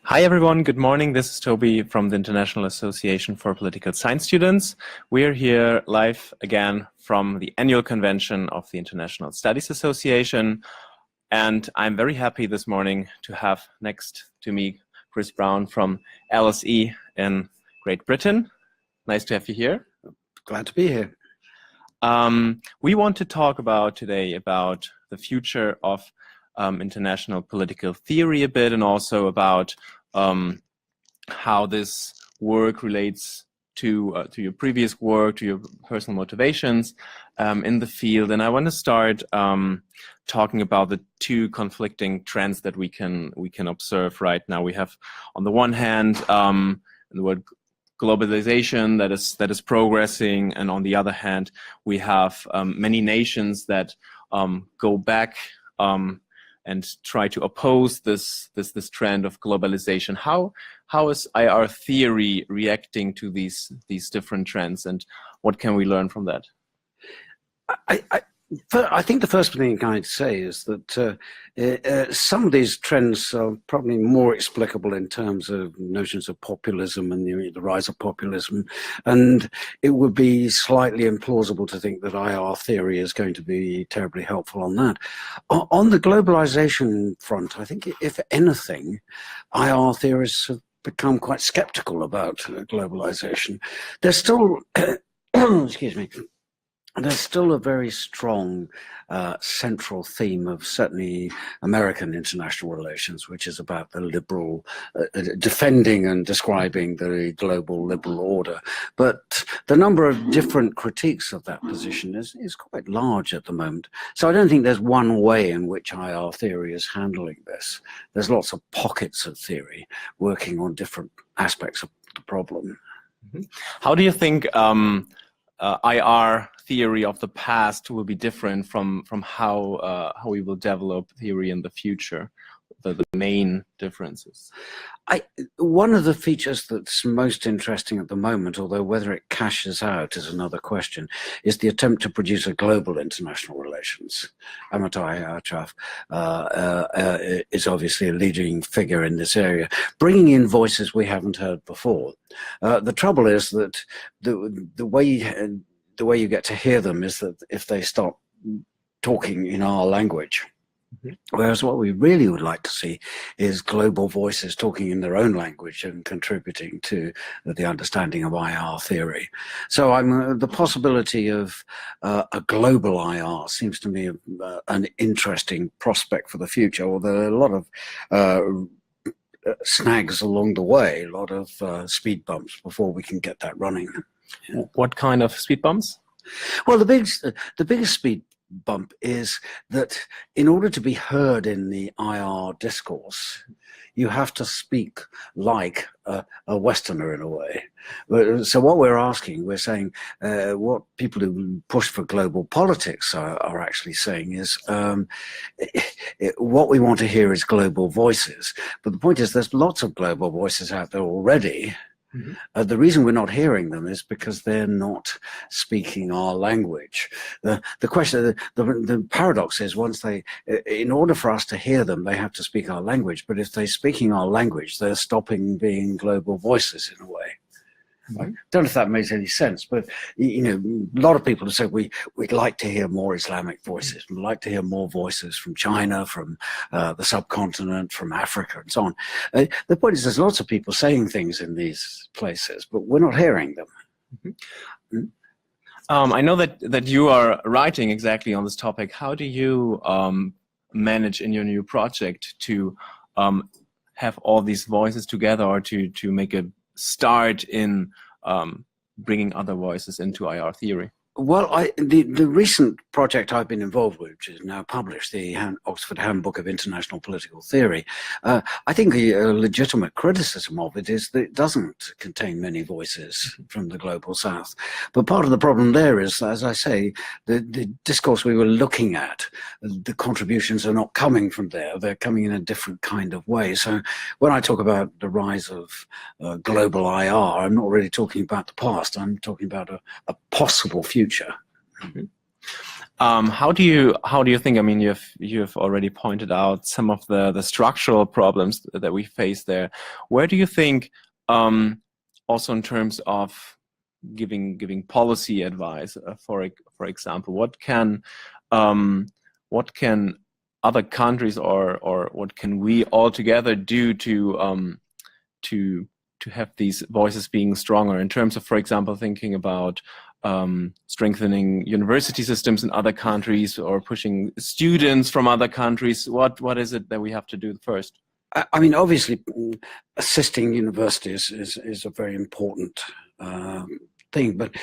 Hi everyone, good morning. This is Toby from the International Association for Political Science Students. We're here live again from the annual convention of the International Studies Association. And I'm very happy this morning to have next to me Chris Brown from LSE in Great Britain. Nice to have you here. Glad to be here. We want to talk today about the future of international political theory a bit, and also about how this work relates to your previous work, to your personal motivations in the field. And I want to start talking about the two conflicting trends that we can observe right now. We have, on the one hand, the word globalization that is progressing, and on the other hand, we have many nations that go back and try to oppose this trend of globalization. How is IR theory reacting to these different trends, and what can we learn from that? I think the first thing I'd say is that some of these trends are probably more explicable in terms of notions of populism and the rise of populism, and it would be slightly implausible to think that IR theory is going to be terribly helpful on that. On the globalization front, I think if anything, IR theorists have become quite skeptical about globalization. There's still, excuse me, there's still a very strong central theme of certainly American international relations, which is about the liberal, defending and describing the global liberal order. But the number of different critiques of that position is quite large at the moment. So I don't think there's one way in which IR theory is handling this. There's lots of pockets of theory working on different aspects of the problem. Mm-hmm. How do you think IR theory of the past will be different from how we will develop theory in the future? The main differences. One of the features that's most interesting at the moment, although whether it cashes out is another question, is the attempt to produce a global international relations. IAPSS is obviously a leading figure in this area, bringing in voices we haven't heard before. The trouble is that the way you get to hear them is that if they stop talking in our language. Whereas what we really would like to see is global voices talking in their own language and contributing to the understanding of IR theory. So the possibility of a global IR seems to me an interesting prospect for the future, although there are a lot of snags along the way, a lot of speed bumps before we can get that running. Yeah. What kind of speed bumps? Well, the biggest speed bump is that in order to be heard in the IR discourse, you have to speak like a Westerner in a way. So what we're saying, what people who push for global politics are actually saying is, what we want to hear is global voices. But the point is there's lots of global voices out there already. Mm-hmm. The reason we're not hearing them is because they're not speaking our language. The question, the paradox is in order for us to hear them, they have to speak our language. But if they're speaking our language, they're stopping being global voices in a way. I don't know if that makes any sense, but a lot of people have said we'd like to hear more Islamic voices. We'd like to hear more voices from China, from the subcontinent, from Africa, and so on. The point is, there's lots of people saying things in these places, but we're not hearing them. Mm-hmm. I know that you are writing exactly on this topic. How do you manage in your new project to have all these voices together, or to make a start in bringing other voices into IR theory? Well, the recent project I've been involved with, which is now published, the Oxford Handbook of International Political Theory, I think a legitimate criticism of it is that it doesn't contain many voices from the global south. But part of the problem there is, as I say, the discourse we were looking at, the contributions are not coming from there. They're coming in a different kind of way. So when I talk about the rise of global IR, I'm not really talking about the past. I'm talking about a possible future. Mm-hmm. How do you think? I mean, you've already pointed out some of the structural problems that we face there. Where do you think, also in terms of giving policy advice, for example, what can other countries or what can we all together do to have these voices being stronger in terms of, for example, thinking about strengthening university systems in other countries or pushing students from other countries? What is it that we have to do first? I mean, obviously, assisting universities is a very important thing, but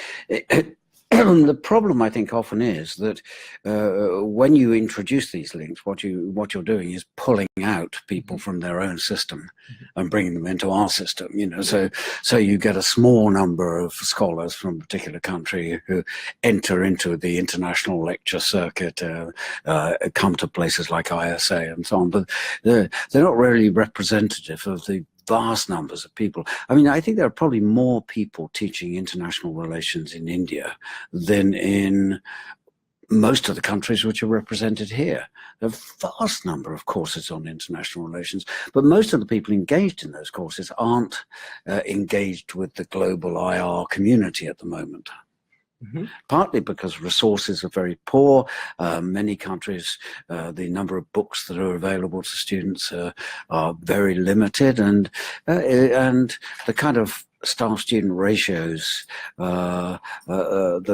the problem, I think, often is that when you introduce these links, what you're doing is pulling out people from their own system and bringing them into our system. You know, so you get a small number of scholars from a particular country who enter into the international lecture circuit, come to places like ISA and so on, but they're not really representative of the vast numbers of people. I mean, I think there are probably more people teaching international relations in India than in most of the countries which are represented here. There are a vast number of courses on international relations, but most of the people engaged in those courses aren't engaged with the global IR community at the moment. Partly because resources are very poor. Many countries, the number of books that are available to students are very limited, and the kind of staff-student ratios that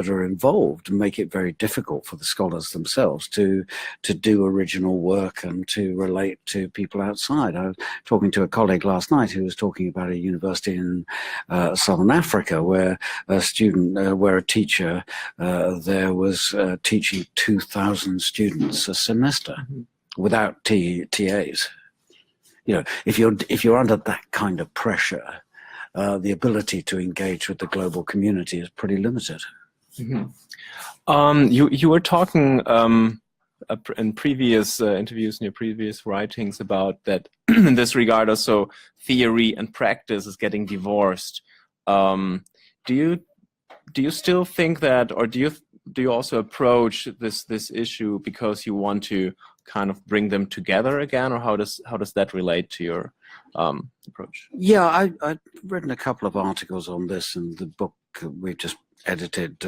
are involved make it very difficult for the scholars themselves to do original work and to relate to people outside. I was talking to a colleague last night who was talking about a university in Southern Africa where a teacher there was teaching 2,000 students a semester without TAs. You know, if you're under that kind of pressure, the ability to engage with the global community is pretty limited. You were talking in previous interviews, in your previous writings, about that in this regard also theory and practice is getting divorced. Do you still think that, or do you also approach this issue because you want to kind of bring them together again, or how does that relate to your approach? Yeah, I've written a couple of articles on this, and the book we've just edited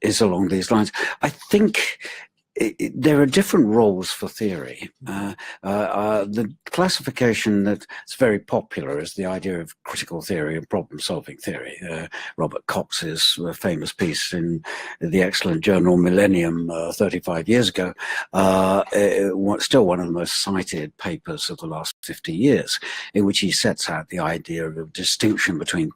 is along these lines. I think there are different roles for theory. The classification that's very popular is the idea of critical theory and problem-solving theory. Robert Cox's famous piece in the excellent journal Millennium 35 years ago, still one of the most cited papers of the last 50 years, in which he sets out the idea of a distinction between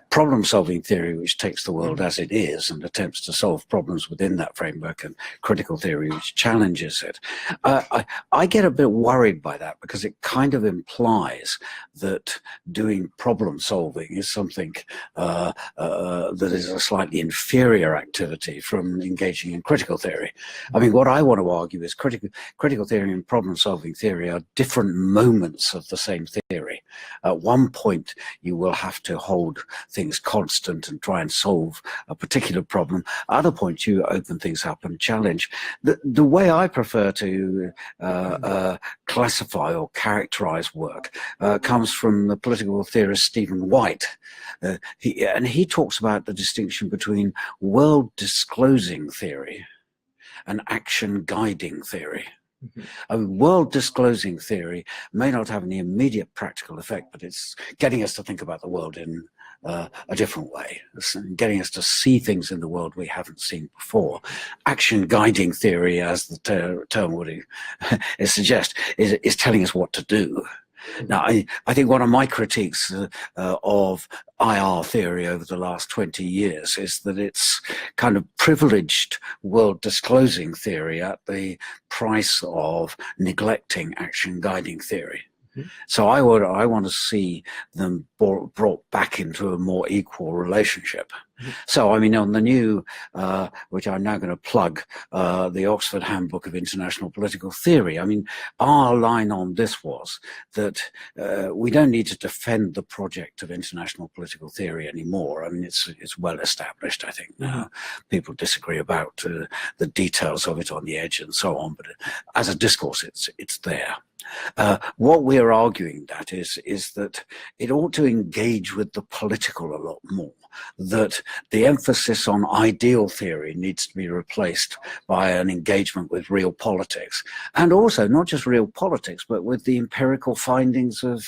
problem-solving theory, which takes the world as it is and attempts to solve problems within that framework, and critical theory, which challenges it. I get a bit worried by that because it kind of implies that doing problem solving is something that is a slightly inferior activity from engaging in critical theory. I mean, what I want to argue is critical theory and problem solving theory are different moments of the same theory. At one point, you will have to hold things constant and try and solve a particular problem. At other points, you open things up and challenge. The way I prefer to classify or characterize work comes from the political theorist Stephen White. He talks about the distinction between world disclosing theory and action guiding theory. A world disclosing theory may not have any immediate practical effect, but it's getting us to think about the world in a different way, it's getting us to see things in the world we haven't seen before. Action guiding theory, as the term would suggest, is telling us what to do. Now, I think one of my critiques of IR theory over the last 20 years is that it's kind of privileged world disclosing theory at the price of neglecting action guiding theory. So I want to see them brought back into a more equal relationship. So, I mean, on the new, which I'm now going to plug, the Oxford Handbook of International Political Theory, I mean, our line on this was that we don't need to defend the project of international political theory anymore. I mean, it's well established, I think, now. People disagree about the details of it on the edge and so on, but as a discourse, it's there. What we're arguing that is that it ought to engage with the political a lot more, that the emphasis on ideal theory needs to be replaced by an engagement with real politics, and also not just real politics, but with the empirical findings of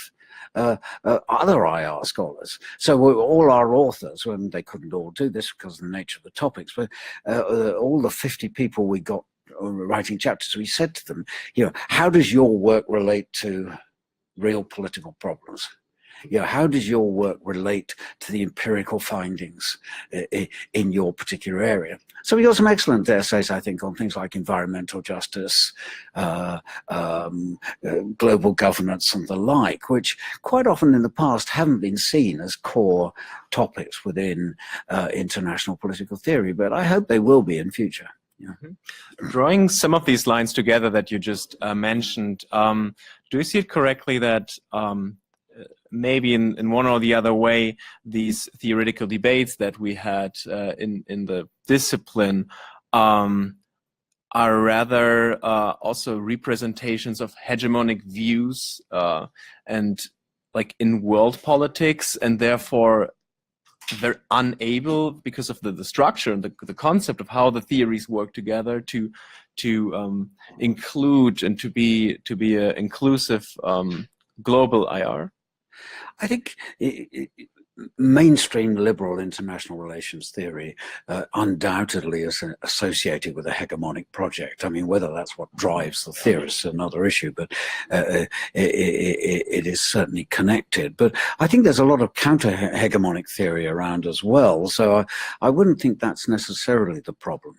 other IR scholars. So all our authors, when they couldn't all do this because of the nature of the topics, but all the 50 people we got writing chapters, we said to them, you know, how does your work relate to real political problems? You know, how does your work relate to the empirical findings in your particular area? So we got some excellent essays, I think, on things like environmental justice, global governance and the like, which quite often in the past haven't been seen as core topics within international political theory, but I hope they will be in future. Yeah. Drawing some of these lines together that you just mentioned, do you see it correctly that maybe in one or the other way, these theoretical debates that we had in the discipline are rather also representations of hegemonic views and like in world politics, and therefore they're unable, because of the structure and the concept of how the theories work together, to include and to be an inclusive global IR? I think mainstream liberal international relations theory undoubtedly is associated with a hegemonic project. I mean, whether that's what drives the theorists is another issue, but it is certainly connected. But I think there's a lot of counter-hegemonic theory around as well, so I wouldn't think that's necessarily the problem.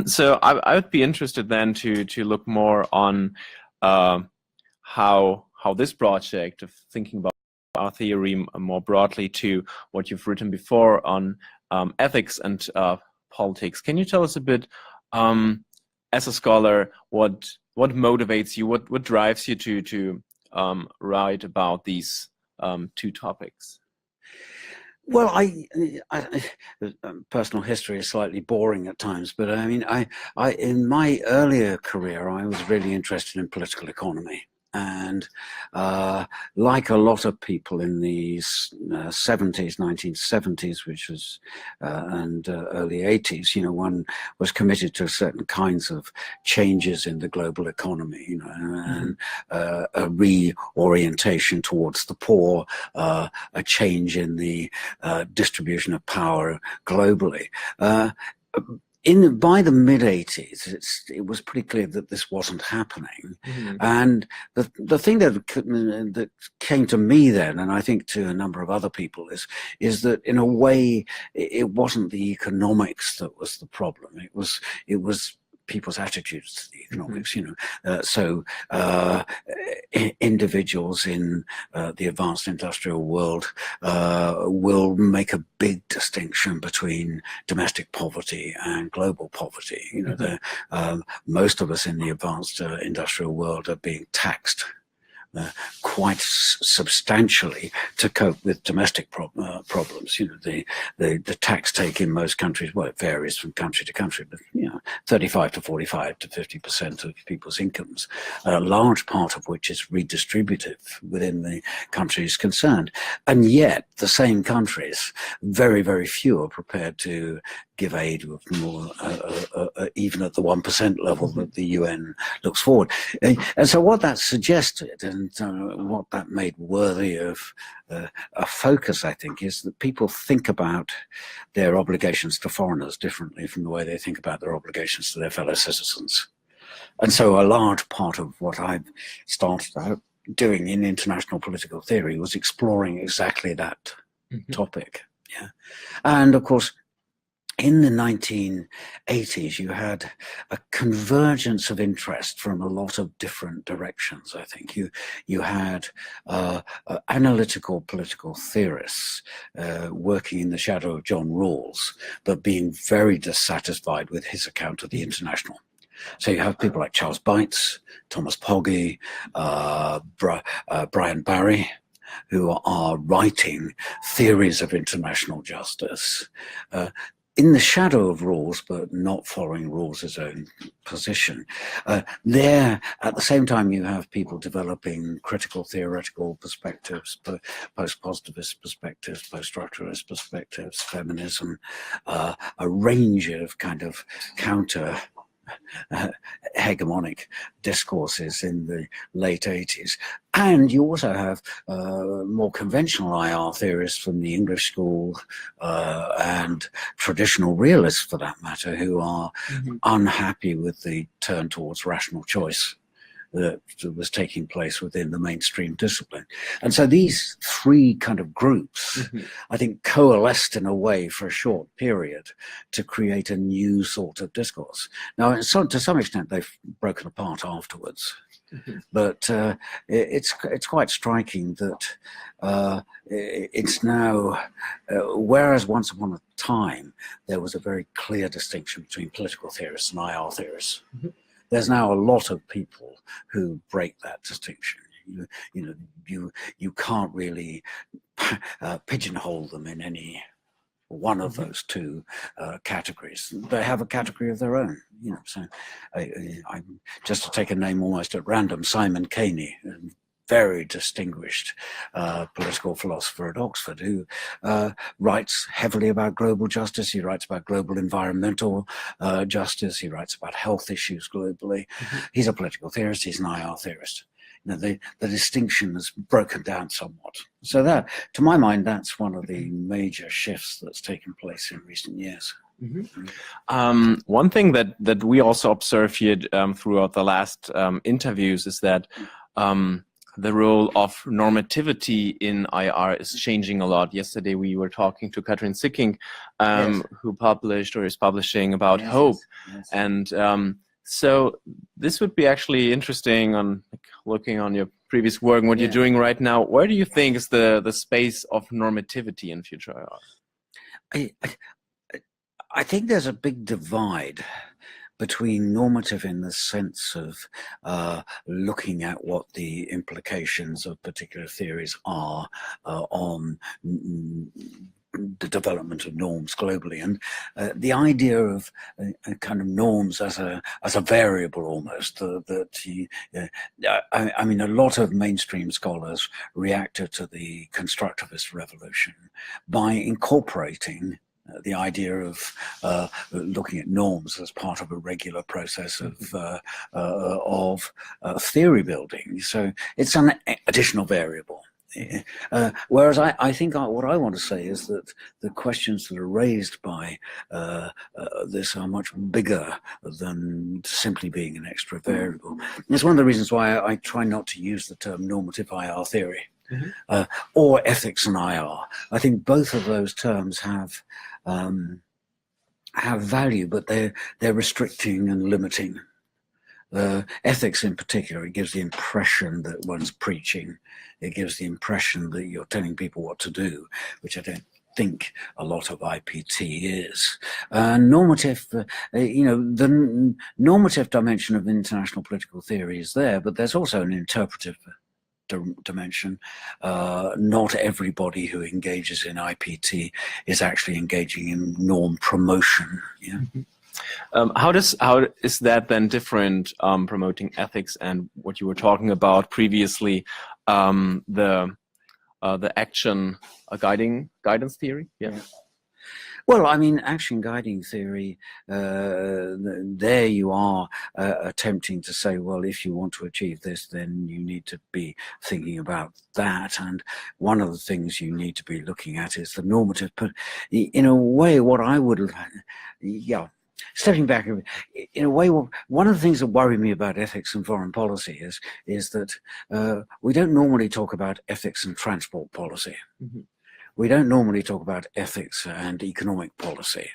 So I would be interested then to look more on how this project of thinking about our theory more broadly to what you've written before on ethics and politics. Can you tell us a bit, as a scholar, what motivates you, what drives you to write about these two topics? Well, personal history is slightly boring at times, but I mean, in my earlier career, I was really interested in political economy. And like a lot of people in the 1970s, which was, and early 80s, you know, one was committed to certain kinds of changes in the global economy, you know, and a reorientation towards the poor, a change in the distribution of power globally. By the mid-80s, it was pretty clear that this wasn't happening. And the thing that came to me then, and I think to a number of other people, is that in a way it wasn't the economics that was the problem. It was people's attitudes to the economics, you know. So individuals in the advanced industrial world will make a big distinction between domestic poverty and global poverty. You know, most of us in the advanced industrial world are being taxed quite substantially to cope with domestic problems. You know, the tax take in most countries, well, it varies from country to country, but you know, 35 to 45 to 50% of people's incomes, a large part of which is redistributive within the countries concerned. And yet the same countries, very, very few are prepared to give aid of more, even at the 1% level that the UN looks forward. And so what that suggested, and what that made worthy of a focus, I think, is that people think about their obligations to foreigners differently from the way they think about their obligations to their fellow citizens. And so a large part of what I've started out doing in international political theory was exploring exactly that topic. Yeah. And of course, in the 1980s, you had a convergence of interest from a lot of different directions. I think you had analytical political theorists working in the shadow of John Rawls, but being very dissatisfied with his account of the international. So you have people like Charles Bates, Thomas Pogge, Brian Barry, who are writing theories of international justice in the shadow of Rawls, but not following Rawls's own position. There, at the same time, you have people developing critical theoretical perspectives, post-positivist perspectives, post-structuralist perspectives, feminism, a range of kind of counter hegemonic discourses in the late 80s. And you also have more conventional IR theorists from the English school and traditional realists, for that matter, who are unhappy with the turn towards rational choice that was taking place within the mainstream discipline. And so these three kind of groups, I think, coalesced in a way for a short period to create a new sort of discourse. Now, to some extent, they've broken apart afterwards. But it's quite striking that it's now, whereas once upon a time, there was a very clear distinction between political theorists and IR theorists. There's now a lot of people who break that distinction. You can't really pigeonhole them in any one of those two categories. They have a category of their own. So I just to take a name almost at random, Simon Caney, very distinguished political philosopher at Oxford, who writes heavily about global justice. He writes about global environmental justice. He writes about health issues globally. He's a political theorist. He's an IR theorist. The distinction has broken down somewhat. So that, to my mind, that's one of the major shifts that's taken place in recent years. One thing that we also observe here throughout the last interviews is that the role of normativity in IR is changing a lot. Yesterday we were talking to Katrin Secgen, who published or is publishing about hope. And so this would be actually interesting on looking on your previous work and what you're doing right now. Where do you think is the space of normativity in future IR? I think there's a big divide between normative in the sense of looking at what the implications of particular theories are on the development of norms globally, and the idea of kind of norms as a variable almost. I mean, a lot of mainstream scholars reacted to the constructivist revolution by incorporating the idea of looking at norms as part of a regular process of theory building. So it's an additional variable. Whereas I think what I want to say is that the questions that are raised by this are much bigger than simply being an extra variable. And it's one of the reasons why I try not to use the term normative IR theory or ethics and IR. I think both of those terms have value, but they're restricting and limiting. Ethics in particular, it gives the impression that one's preaching. It gives the impression that you're telling people what to do, which I don't think a lot of IPT is. Normative, the normative dimension of international political theory is there, but there's also an interpretive dimension. Not everybody who engages in IPT is actually engaging in norm promotion. How is that then different, promoting ethics and what you were talking about previously, the action guidance theory? Well, I mean, action guiding theory, there you are attempting to say, well, if you want to achieve this, then you need to be thinking about that. And one of the things you need to be looking at is the normative. But in a way, what I would, stepping back, in a way, one of the things that worry me about ethics and foreign policy is that we don't normally talk about ethics and transport policy. We don't normally talk about ethics and economic policy.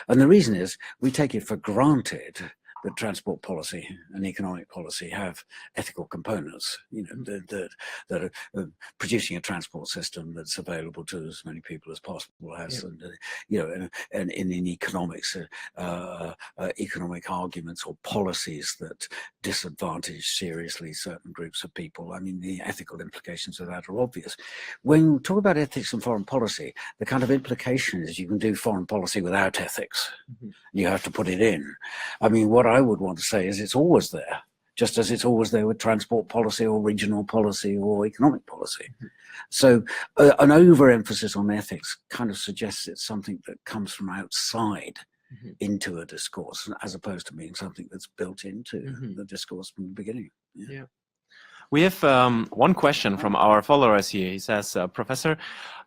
And the reason is we take it for granted that transport policy and economic policy have ethical components, that are producing a transport system that's available to as many people as possible has, and in economics, economic arguments or policies that disadvantage seriously certain groups of people. I mean, the ethical implications of that are obvious. When we talk about ethics and foreign policy, the kind of implication is you can do foreign policy without ethics. You have to put it in. I mean, what I would want to say is it's always there, just as it's always there with transport policy or regional policy or economic policy. So an overemphasis on ethics kind of suggests it's something that comes from outside into a discourse, as opposed to being something that's built into the discourse from the beginning. Yeah. We have one question from our followers here. He says, Professor,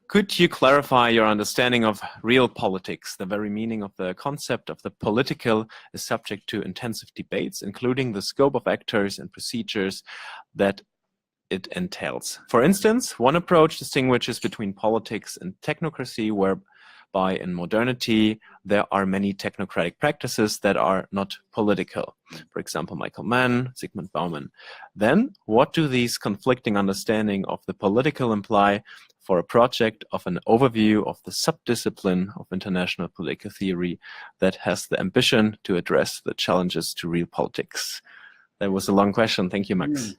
could you clarify your understanding of real politics? The very meaning of the concept of the political is subject to intensive debates, including the scope of actors and procedures that it entails. For instance, one approach distinguishes between politics and technocracy, whereby in modernity there are many technocratic practices that are not political. For example, Michael Mann, Zygmunt Bauman. Then, what do these conflicting understanding of the political imply for a project of an overview of the subdiscipline of international political theory that has the ambition to address the challenges to real politics? That was a long question. Thank you, Max.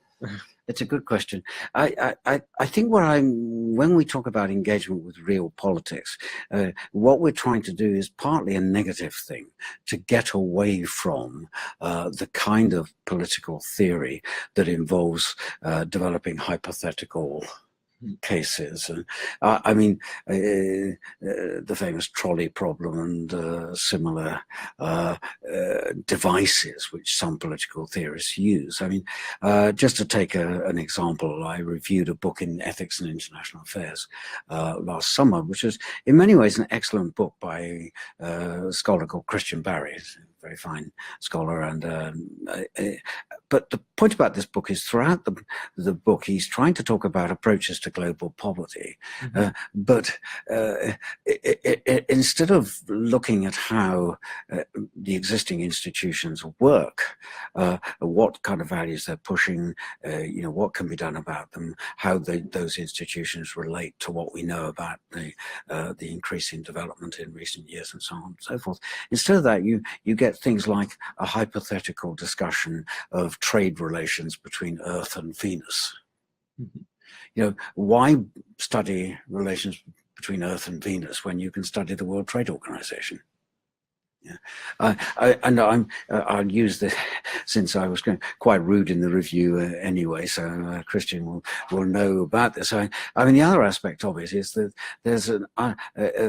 It's a good question. I think when we talk about engagement with real politics, what we're trying to do is partly a negative thing, to get away from the kind of political theory that involves developing hypothetical cases. And I mean, the famous trolley problem and similar devices which some political theorists use. I mean, just to take an example, I reviewed a book in Ethics and International Affairs last summer, which was in many ways an excellent book by a scholar called Christian Barry, very fine scholar. And but the point about this book is throughout the book he's trying to talk about approaches to global poverty, but instead of looking at how the existing institutions work, what kind of values they're pushing, what can be done about them, how those institutions relate to what we know about the increasing development in recent years, and so on and so forth. Instead of that, you get things like a hypothetical discussion of trade relations between Earth and Venus. Why study relations between Earth and Venus when you can study the World Trade Organization? I'll use this, since I was quite rude in the review anyway, so Christian will know about this. I mean, the other aspect of it is that there's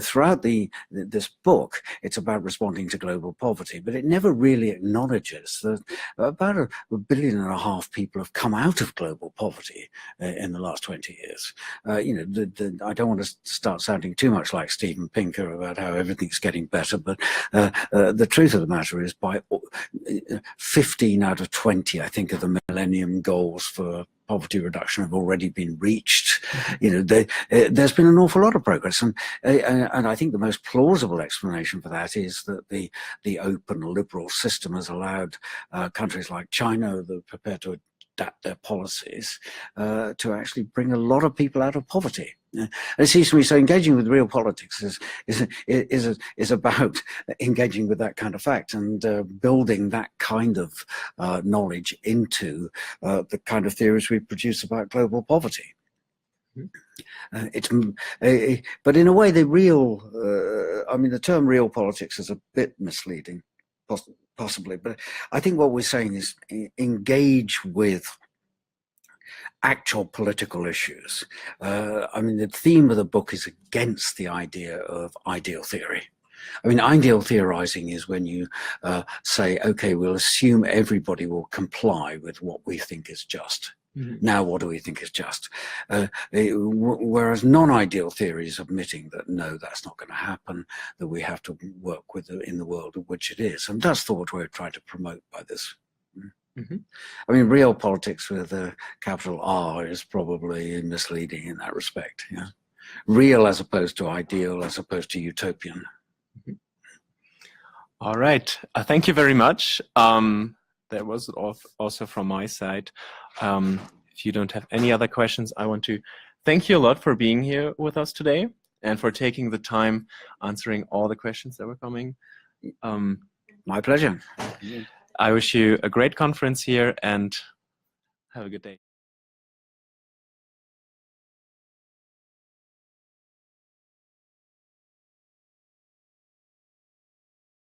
throughout this book, it's about responding to global poverty, but it never really acknowledges that about 1.5 billion people have come out of global poverty in the last 20 years. I don't want to start sounding too much like Steven Pinker about how everything's getting better, but the truth of the matter is, by 15 out of 20, I think, of the Millennium Goals for poverty reduction have already been reached. There's been an awful lot of progress, and I think the most plausible explanation for that is that the open liberal system has allowed countries like China that are prepared to adapt their policies to actually bring a lot of people out of poverty. And it seems to me, so engaging with real politics is about engaging with that kind of fact and building that kind of knowledge into the kind of theories we produce about global poverty. But in a way, the term real politics is a bit misleading, possibly, but I think what we're saying is engage with actual political issues. The theme of the book is against the idea of ideal theory. Ideal theorizing is when you say, okay, we'll assume everybody will comply with what we think is just. Now, what do we think is just? Whereas non-ideal theory is admitting that no, that's not going to happen, that we have to work with it in the world of which it is. And that's what we're trying to promote by this. Real politics with a capital R is probably misleading in that respect. Real as opposed to ideal, as opposed to utopian. All right. Thank you very much. That was also from my side. If you don't have any other questions, I want to thank you a lot for being here with us today and for taking the time answering all the questions that were coming. My pleasure. I wish you a great conference here and have a good day.